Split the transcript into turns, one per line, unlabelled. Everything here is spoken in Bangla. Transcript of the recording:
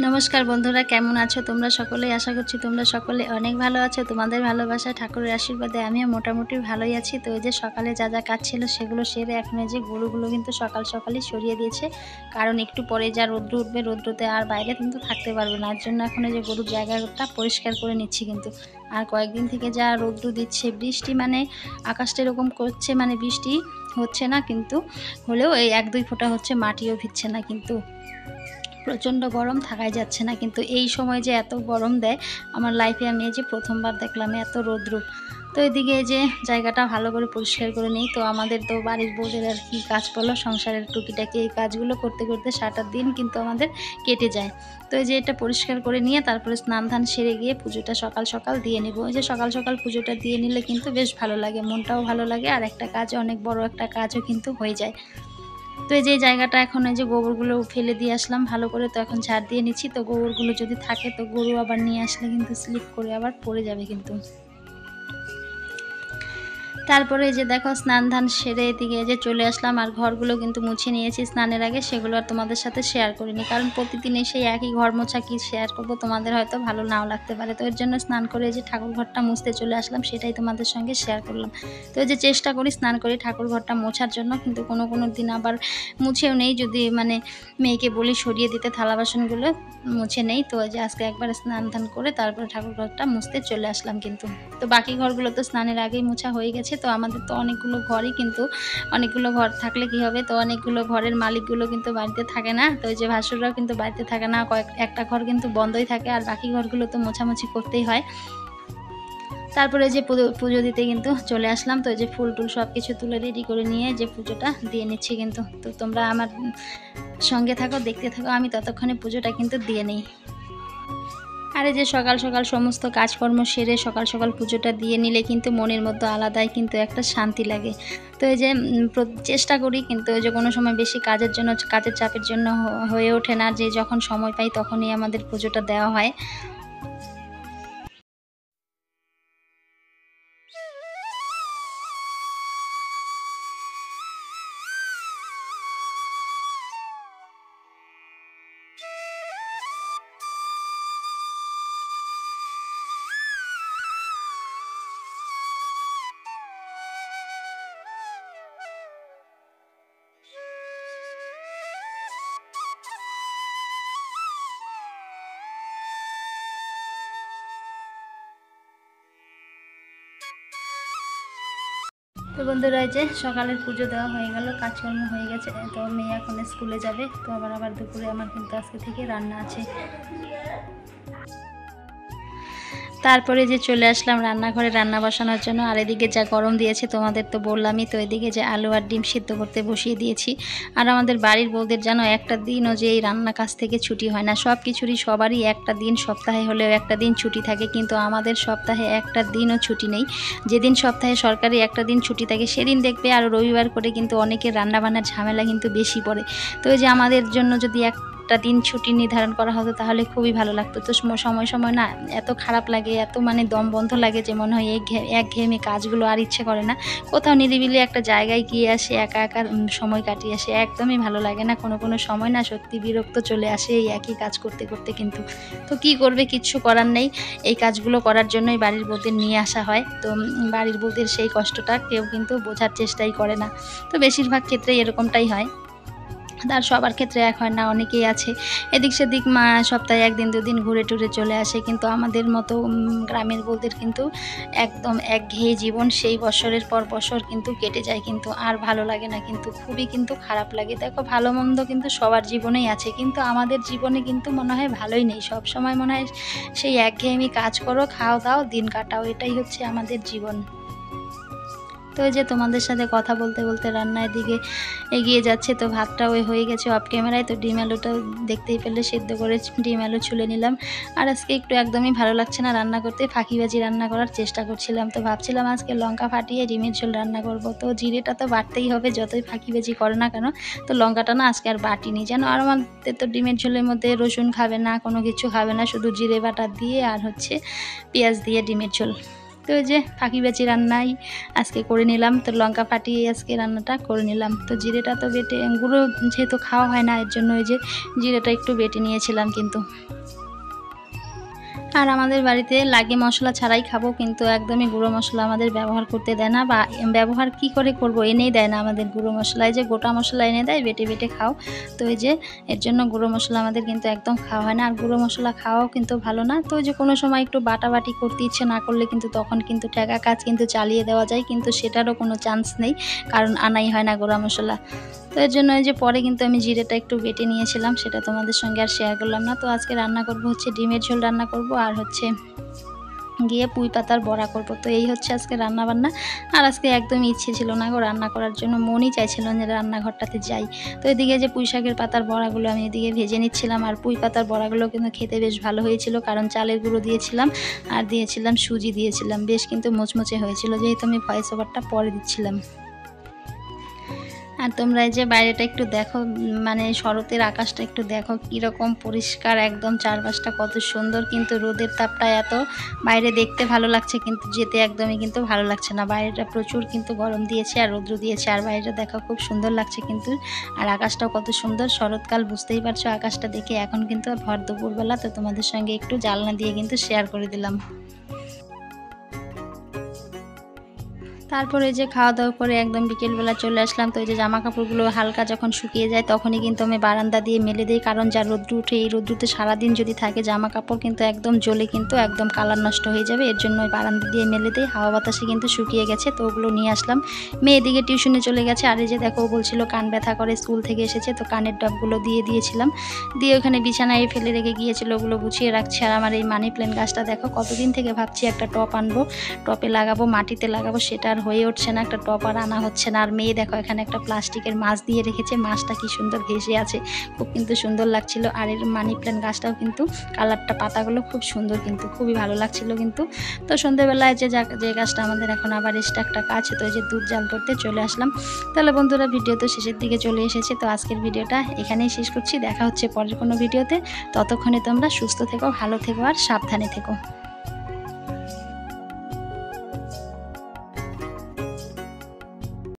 নমস্কার বন্ধুরা, কেমন আছো তোমরা সকলেই? আশা করছি তোমরা সকলে অনেক ভালো আছো। তোমাদের ভালোবাসায় ঠাকুরের আশীর্বাদে আমিও মোটামুটি ভালোই আছি। তো এই যে সকালে যা যা কাজ ছিল সেগুলো সেরে এখন এই যে গরুগুলো কিন্তু সকাল সকালই সরিয়ে দিয়েছে, কারণ একটু পরে যা রৌদ্র উঠবে, রৌদ্রতে আর বাইরে কিন্তু থাকতে পারবে না। এর জন্য এখন এই যে গরুর জায়গাটা পরিষ্কার করে নিচ্ছি কিন্তু। আর কয়েকদিন থেকে যা রৌদ্র দিচ্ছে, বৃষ্টি মানে আকাশটা এরকম করছে, মানে বৃষ্টি হচ্ছে না কিন্তু হলেও এই 1-2 ফোঁটা হচ্ছে, মাটিও ভিজছে না কিন্তু। প্রচণ্ড গরম, থাকাই যাচ্ছে না কিন্তু। এই সময় যে এত গরম দেয় আমার লাইফে আমি এই যে প্রথমবার দেখলাম এত রৌদ্র। তো এদিকে এই যে জায়গাটা ভালো করে পরিষ্কার করে নিই। তো আমাদের তো বাড়ির বউদের আর কি কাজ বলো, সংসারের টুকিটাকি এই কাজগুলো করতে করতে সারাটা দিন কিন্তু আমাদের কেটে যায়। তো এই যে এটা পরিষ্কার করে নিয়ে তারপরে স্নান ধান সেরে গিয়ে পুজোটা সকাল সকাল দিয়ে নেব। এই যে সকাল সকাল পুজোটা দিয়ে নিলে কিন্তু বেশ ভালো লাগে, মনটাও ভালো লাগে, আর একটা কাজ, অনেক বড় একটা কাজও কিন্তু হয়ে যায়। তো এই যে জায়গাটা এখন এই যে গোবরগুলো ফেলে দিয়ে আসলাম ভালো করে। তো এখন ঝাড় দিয়ে নিচ্ছি। তো গোবরগুলো যদি থাকে তো গরু আবার নিয়ে আসলে কিন্তু স্লিপ করে আবার পড়ে যাবে কিন্তু। তারপরে এই যে দেখো স্নান ধান সেরে এদিকে যে চলে আসলাম, আর ঘরগুলো কিন্তু মুছে নিয়েছি স্নানের আগে। সেগুলো আর তোমাদের সাথে শেয়ার করিনি, কারণ প্রতিদিন সেই একই ঘর মোছা কি শেয়ার করব, তোমাদের হয়তো ভালো নাও লাগতে পারে। তো এর জন্য স্নান করে এই যে ঠাকুর ঘরটা মুছতে চলে আসলাম, সেটাই তোমাদের সঙ্গে শেয়ার করলাম। তো এই যে চেষ্টা করি স্নান করে ঠাকুর ঘরটা মোছার জন্য, কিন্তু কোনো দিন আবার মুছেও নেই। যদি মানে মেয়েকে বলি সরিয়ে দিতে থালা বাসনগুলো, মুছে নেই। তো এই যে আজকে একবার স্নান ধান করে তারপরে ঠাকুর ঘরটা মুছতে চলে আসলাম কিন্তু। তো বাকি ঘরগুলো তো স্নানের আগেই মোছা হয়ে গেছে। তো আমাদের তো অনেকগুলো ঘরই কিন্তু, অনেকগুলো ঘর থাকলে কি হবে, তো অনেকগুলো ঘরের মালিকগুলো কিন্তু বাড়িতে থাকে না। তো এই যে ভাসুররাও কিন্তু বাড়িতে থাকে না, একটা ঘর কিন্তু বন্ধই থাকে, আর বাকি ঘরগুলো তো মোছামুছি করতেই হয়। তারপরে যে পুজো দিতে কিন্তু চলে আসলাম। তো এই যে ফুল টুল সব কিছু তুলে রেডি করে নিয়ে যে পুজোটা দিয়ে নিচ্ছি কিন্তু। তো তোমরা আমার সঙ্গে থাকো, দেখতে থাকো, আমি ততক্ষণে পুজোটা কিন্তু দিয়ে নিই। আর এই যে সকাল সকাল সমস্ত কাজকর্ম সেরে সকাল সকাল পুজোটা দিয়ে নিলে কিন্তু মনের মধ্যে আলাদাই কিন্তু একটা শান্তি লাগে। তো এই যে চেষ্টা করি, কিন্তু ওই যে কোনো সময় বেশি কাজের জন্য, কাজের চাপের জন্য হয়ে ওঠে না, যে যখন সময় পাই তখনই আমাদের পুজোটা দেওয়া হয়। তো বন্ধুরা, এই যে সকালের পুজো দেওয়া হয়ে গেল, কাজকর্ম হয়ে গেছে। তো মেয়ে এখন স্কুলে যাবে। তো আবার দুপুরে আমার কিন্তু আজকে থেকে রান্না আছে। তারপরে যে চলে আসলাম রান্নাঘরে রান্না বসানোর জন্য। আর এদিকে যা গরম দিয়েছে তোমাদের তো বললামই। তো এদিকে যে আলু আর ডিম সিদ্ধ করতে বসিয়ে দিয়েছি। আর আমাদের বাড়ির বউদের যেন একটা দিনও যে এই রান্না কাজ থেকে ছুটি হয় না। সব কিছুরই সবারই একটা দিন, সপ্তাহে হলেও একটা দিন ছুটি থাকে, কিন্তু আমাদের সপ্তাহে একটা দিনও ছুটি নেই। যেদিন সপ্তাহে সরকারি একটা দিন ছুটি থাকে সেদিন দেখবে আর রবিবার করে কিন্তু অনেকের রান্নাবান্নার ঝামেলা কিন্তু বেশি পড়ে। তো এই যে আমাদের জন্য যদি একটা দিন ছুটি নির্ধারণ করা হতো তাহলে খুবই ভালো লাগতো। তো সময় সময় না এত খারাপ লাগে, এত মানে দম বন্ধ লাগে যে মনে হয় একঘেয়েমি কাজগুলো আর ইচ্ছে করে না। কোথাও নিরিবিলি একটা জায়গায় গিয়ে আসে, একা একা সময় কাটিয়ে আসে, একদমই ভালো লাগে না। কোনো সময় না সত্যি বিরক্ত চলে আসে এই একই কাজ করতে করতে কিন্তু। তো কি করবে, কিচ্ছু করার নেই। এই কাজগুলো করার জন্যই বাড়ির বউদের নিয়ে আসা হয়। তো বাড়ির বউদের সেই কষ্টটা কেউ কিন্তু বোঝার চেষ্টাই করে না। তো বেশিরভাগ ক্ষেত্রেই এরকমটাই হয়। তার সবার ক্ষেত্রে এক হয় না, অনেকেই আছে এদিক সেদিক সপ্তাহে 1-2 দিন ঘুরে টুরে চলে আসে, কিন্তু আমাদের মতো গ্রামের বউদের কিন্তু একদম একঘেয়ে জীবন, সেই বছরের পর বছর কিন্তু কেটে যায় কিন্তু আর ভালো লাগে না কিন্তু, খুবই কিন্তু খারাপ লাগে। দেখো ভালো মন্দ কিন্তু সবার জীবনেই আছে, কিন্তু আমাদের জীবনে কিন্তু মনে হয় ভালোই নেই। সব সময় মনে হয় সেই একঘেয়েমি, কাজ করো, খাও দাও, দিন কাটাও, এটাই হচ্ছে আমাদের জীবন। তো এই যে তোমাদের সাথে কথা বলতে বলতে রান্নার দিকে এগিয়ে যাচ্ছে। তো ভাতটা হয়ে গেছে অফ ক্যামেরায়। তো ডিম আলুটাও দেখতেই পেলে সেদ্ধ করে ডিম আলু ছুলে নিলাম। আর আজকে একটু একদমই ভালো লাগছে না রান্না করতে, ফাঁকিবাজি রান্না করার চেষ্টা করছিলাম। তো ভাবছিলাম আজকে লঙ্কা ফাটিয়ে ডিমের ঝোল রান্না করব। তো জিরেটা তো বাটতেই হবে, যতই ফাঁকিবাজি করে না কেন। তো লঙ্কাটা না আজকে আর বাটিনি যেন। আর আমাদের তো ডিমের ঝোলের মধ্যে রসুন খাবে না, কোনো কিছু খাবে না, শুধু জিরে বাটা দিয়ে আর হচ্ছে পেঁয়াজ দিয়ে ডিমের ঝোল। তো ওই যে ফাঁকিবাজি রান্নাই আজকে করে নিলাম। তো লঙ্কা ফাটিয়ে আজকে রান্নাটা করে নিলাম। তো জিরেটা তো বেটে গুঁড়ো যেহেতু খাওয়া হয় না, এর জন্য ওই যে জিরেটা একটু বেটে নিয়েছিলাম কিন্তু। আর আমাদের বাড়িতে লাগে মশলা ছাড়াই খাবো, কিন্তু একদমই গুঁড়ো মশলা আমাদের ব্যবহার করতে দেয় না, বা ব্যবহার কি করে করব, এনেই দেয় না আমাদের গুঁড়ো মশলা। এই যে গোটা মশলা এনে দেয়, বেটে বেটে খাও। তো এই যে এর জন্য গুঁড়ো মশলা আমাদের কিন্তু একদম খাওয়া হয় না। আর গুঁড়ো মশলা খাওয়াও কিন্তু ভালো না। তো ওই যে কোনো সময় একটু বাটাবাটি করতে ইচ্ছে না করলে কিন্তু তখন কিন্তু ঠেকা কাজ কিন্তু চালিয়ে দেওয়া যায়, কিন্তু সেটারও কোনো চান্স নেই, কারণ আনাই হয় না গুঁড়া মশলা। তো এর জন্য এই যে পরে কিন্তু আমি জিরেটা একটু বেটে নিয়েছিলাম, সেটা তোমাদের সঙ্গে আর শেয়ার করলাম না। তো আজকে রান্না করব হচ্ছে ডিমের ঝোল রান্না করব, আর হচ্ছে গিয়ে পুঁই পাতার বড়া করব। তো এই হচ্ছে আজকে রান্না বান্না। আর আজকে একদমই ইচ্ছে ছিল না গো রান্না করার জন্য, মনই চাইছিল না যে রান্নাঘরটাতে যাই। তো এদিকে যে পুঁই শাকের পাতার বড়াগুলো আমি এদিকে ভেজে নিচ্ছিলাম। আর পুঁই পাতার বড়াগুলো কিন্তু খেতে বেশ ভালো হয়েছিল, কারণ চালের গুঁড়ো দিয়েছিলাম আর দিয়েছিলাম সুজি দিয়েছিলাম, বেশ কিন্তু মুচমুচে হয়েছিল, যেহেতু আমি ভয়েস ওভারটা পরে দিচ্ছিলাম। আর তোমরা এই যে বাইরেটা একটু দেখো, মানে শরতের আকাশটা একটু দেখো কীরকম পরিষ্কার, একদম চারপাশটা কত সুন্দর। কিন্তু রোদের তাপটা এত, বাইরে দেখতে ভালো লাগছে কিন্তু যেতে একদমই কিন্তু ভালো লাগছে না। বাইরেটা প্রচুর কিন্তু গরম দিয়েছে আর রৌদ্র দিয়েছে, আর বাইরেটা দেখো খুব সুন্দর লাগছে কিন্তু। আর আকাশটাও কত সুন্দর, শরৎকাল, বুঝতেই পারছো আকাশটা দেখে। এখন কিন্তু ভর দুপুরবেলা, তো তোমাদের সঙ্গে একটু জানলা দিয়ে কিন্তু শেয়ার করে দিলাম। তারপরে যে খাওয়া দাওয়া করে একদম বিকেলবেলা চলে আসলাম। তো এই যে জামা কাপড়গুলো হালকা যখন শুকিয়ে যায় তখনই কিন্তু আমি বারান্দা দিয়ে মেলে দিই, কারণ যা রৌদ্র উঠে, এই রৌদ্রতে সারাদিন যদি থাকে জামা কাপড় কিন্তু একদম জ্বলে কিন্তু একদম কালার নষ্ট হয়ে যাবে। এর জন্য ওই বারান্দা দিয়ে মেলে দিই, হাওয়া বাতাসে কিন্তু শুকিয়ে গেছে। তো ওগুলো নিয়ে আসলাম। মেয়ে দিকে টিউশনে চলে গেছে। আর এই যে দেখো, বলছিল কান ব্যথা করে, স্কুল থেকে এসেছে, তো কানের ডবগুলো দিয়ে দিয়েছিলাম, দিয়ে ওখানে বিছানায় ফেলে রেখে গিয়েছিল, ওগুলো গুছিয়ে রাখছে। আর আমার এই মানি প্ল্যান্ট গাছটা দেখো, কতদিন থেকে ভাবছি একটা টপ আনবো, টপে লাগাবো, মাটিতে লাগাবো, সেটা আর হয়ে উঠছে না, একটা টপ আর আনা হচ্ছে না। আর মেয়ে দেখো এখানে একটা প্লাস্টিকের মাছ দিয়ে রেখেছে, মাছটা কি সুন্দর ভেসে আছে, খুব কিন্তু সুন্দর লাগছিল। আর এর মানি প্ল্যান্ট গাছটাও কিন্তু কালারটা, পাতাগুলো খুব সুন্দর, কিন্তু খুবই ভালো লাগছিল কিন্তু। তো সন্ধ্যেবেলায় যে গাছটা আমাদের এখন আবার এক্সট্রা একটা কাজ, তো এই যে দুধ জাল করতে চলে আসলাম। তাহলে বন্ধুরা, ভিডিও তো শেষের দিকে চলে এসেছে। তো আজকের ভিডিওটা এখানেই শেষ করছি, দেখা হচ্ছে পরের কোনো ভিডিওতে। ততক্ষণে তোমরা সুস্থ থেকো, ভালো থেকো আর সাবধানে থেকো।